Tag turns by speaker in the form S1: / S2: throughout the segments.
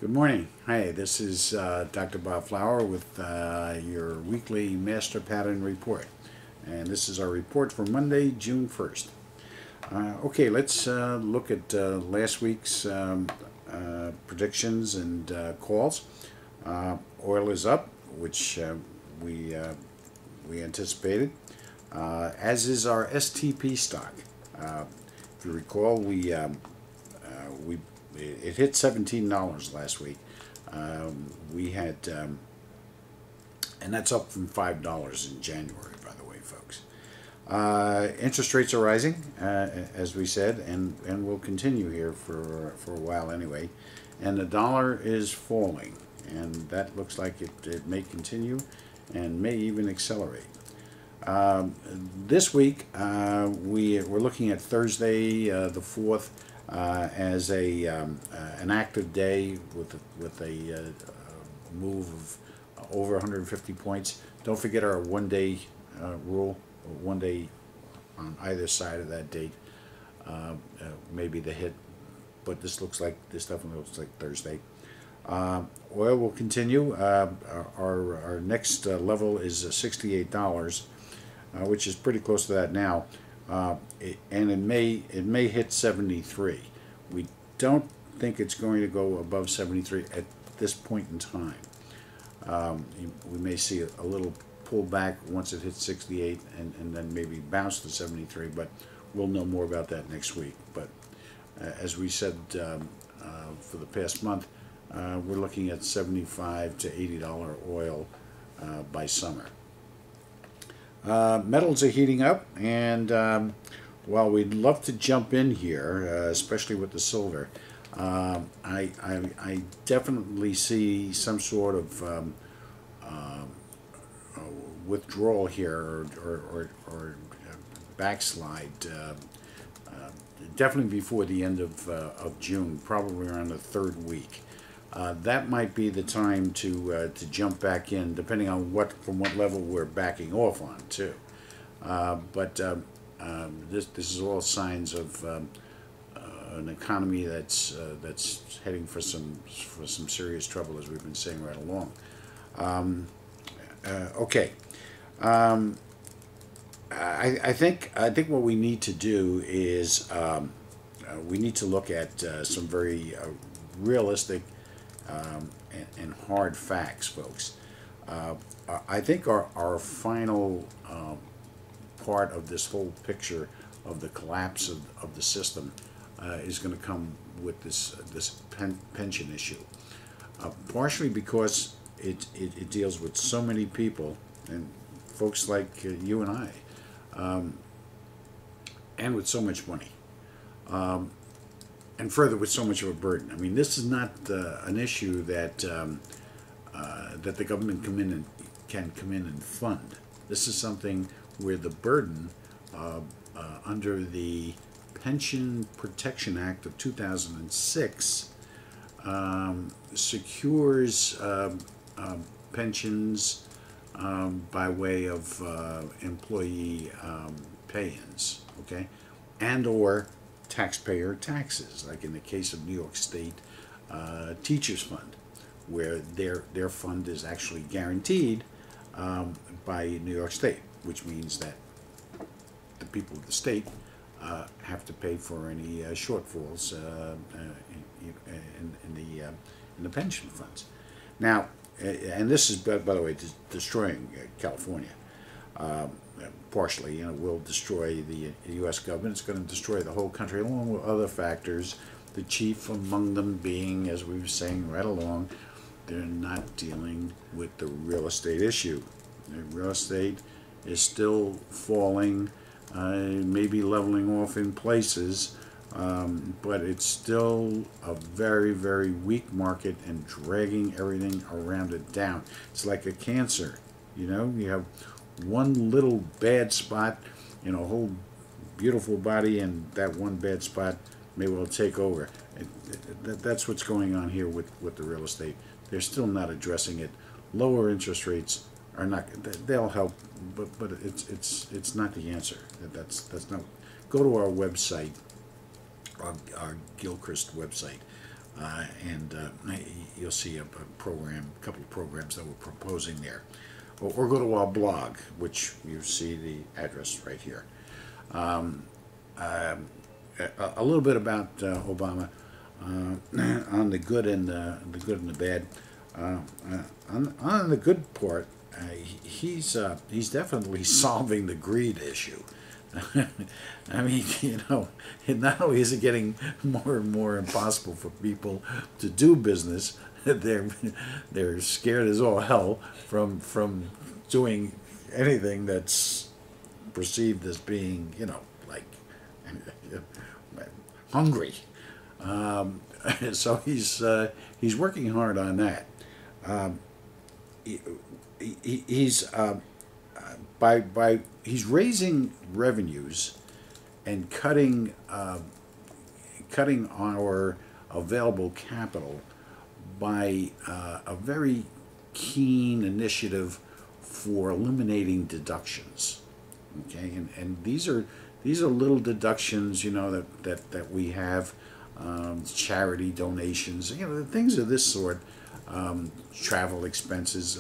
S1: Good morning. Hi, this is Dr. Bob Flower with your weekly master pattern report. And this is our report for Monday, June 1st. Okay, let's look at last week's predictions and calls. Oil is up, which we anticipated, as is our STP stock. If you recall, it hit $17 last week. We had, and that's up from $5 in January, by the way, folks. Interest rates are rising, as we said, and will continue here for a while anyway. And the dollar is falling, and that looks like it may continue and may even accelerate. This week, we're looking at Thursday, the 4th, as an active day with a move of over 150 points. Don't forget our one-day rule, one day on either side of that date. Maybe the hit, but this definitely looks like Thursday. Oil will continue. Our next level is $68, which is pretty close to that now. And it may hit 73. We don't think it's going to go above 73 at this point in time. We may see a little pullback once it hits 68 and then maybe bounce to 73, but we'll know more about that next week. But as we said for the past month, we're looking at $75 to $80 oil by summer. Metals are heating up, and while we'd love to jump in here, especially with the silver, I definitely see some sort of withdrawal here or backslide. Definitely before the end of June, probably around the third week. That might be the time to jump back in, depending on from what level we're backing off on too. But this is all signs of an economy that's heading for some serious trouble, as we've been saying right along. Okay. I think what we need to do is we need to look at some very realistic and hard facts, folks. I think our final part of this whole picture of the collapse of the system is going to come with this pension issue, partially because it deals with so many people and folks like you and I, and with so much money. And further, with so much of a burden. I mean, this is not an issue that that the government can come in and fund. This is something where the burden under the Pension Protection Act of 2006 secures pensions by way of employee pay-ins, okay, and or taxpayer taxes, like in the case of New York State Teachers Fund, where their fund is actually guaranteed by New York State, which means that the people of the state have to pay for any shortfalls in the pension funds. Now, and this is, by the way, destroying California. Partially, will destroy the U.S. government. It's going to destroy the whole country, along with other factors. The chief among them being, as we were saying right along, they're not dealing with the real estate issue. The real estate is still falling, maybe leveling off in places, but it's still a very, very weak market and dragging everything around it down. It's like a cancer, you have one little bad spot in a whole beautiful body, and that one bad spot may well take over. That's what's going on here with the real estate. They're still not addressing it. Lower interest rates are not, they'll help, but it's not the answer. That's not. Go to our website, our Gilchrist website. and you'll see a couple of programs that we're proposing there. Or go to our blog, which you see the address right here. A little bit about Obama, on the good and the bad. On the good part, he's definitely solving the greed issue. I mean, not only is it getting more and more impossible for people to do business, they're scared as all hell from doing anything that's perceived as being, like hungry. So he's working hard on that. He's raising revenues and cutting our available capital by a very keen initiative for eliminating deductions. Okay, and these are little deductions, that we have, charity donations, things of this sort, travel expenses,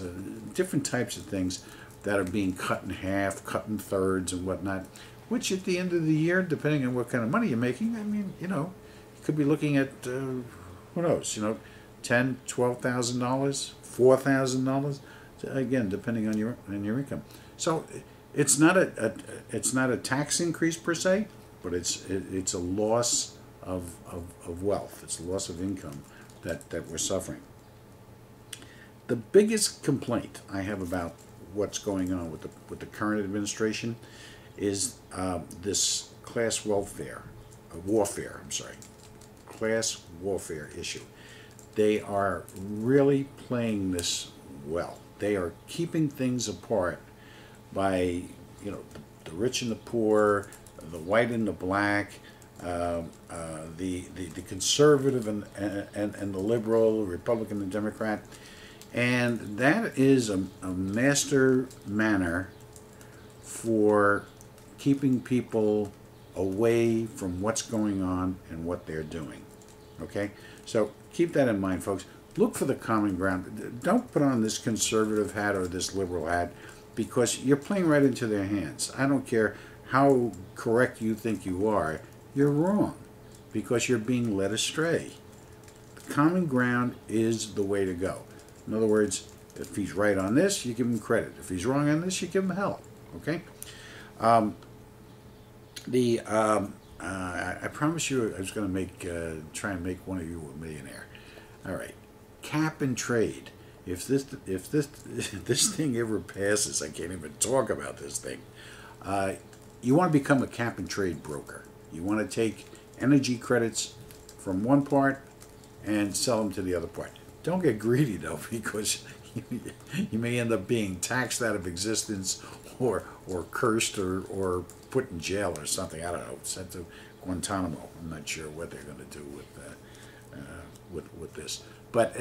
S1: different types of things that are being cut in half, cut in thirds, and whatnot. Which at the end of the year, depending on what kind of money you're making, I mean, you could be looking at who knows, $10,000, $12,000, $4,000, again, depending on your income. So it's not a tax increase per se, but it's a loss of wealth. It's a loss of income that we're suffering. The biggest complaint I have about what's going on with the current administration is this class warfare issue. They are really playing this well. They are keeping things apart by, the rich and the poor, the white and the black, the conservative and the liberal, Republican and Democrat. And that is a master manner for keeping people away from what's going on and what they're doing. Okay? So keep that in mind, folks. Look for the common ground. Don't put on this conservative hat or this liberal hat, because you're playing right into their hands. I don't care how correct you think you are, you're wrong, because you're being led astray. The common ground is the way to go. In other words, if he's right on this, you give him credit. If he's wrong on this, you give him hell. Okay? I promise you I was going to try and make one of you a millionaire. All right. Cap and trade. If this thing ever passes, I can't even talk about this thing. You want to become a cap and trade broker. You want to take energy credits from one part and sell them to the other part. Don't get greedy though, because you may end up being taxed out of existence, or cursed, or put in jail or something. I don't know. Sent to Guantanamo. I'm not sure what they're going to do with this. But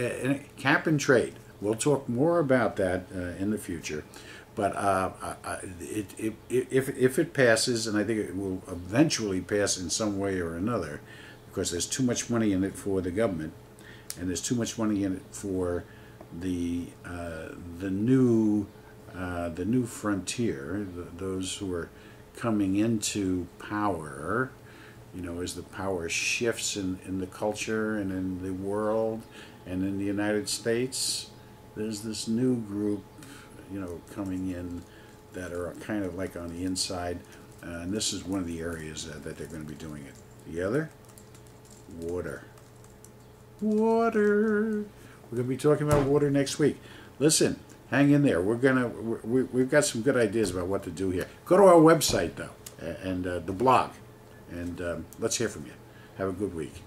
S1: cap and trade. We'll talk more about that in the future. But if it passes, and I think it will eventually pass in some way or another, because there's too much money in it for the government, and there's too much money in it for the new frontier, those who are coming into power. As the power shifts in the culture and in the world and in the United States, there's this new group, coming in that are kind of like on the inside, and this is one of the areas that they're going to be doing it. The other, water. We're going to be talking about water next week. Listen, hang in there. We've got some good ideas about what to do here. Go to our website though, and the blog, and let's hear from you. Have a good week.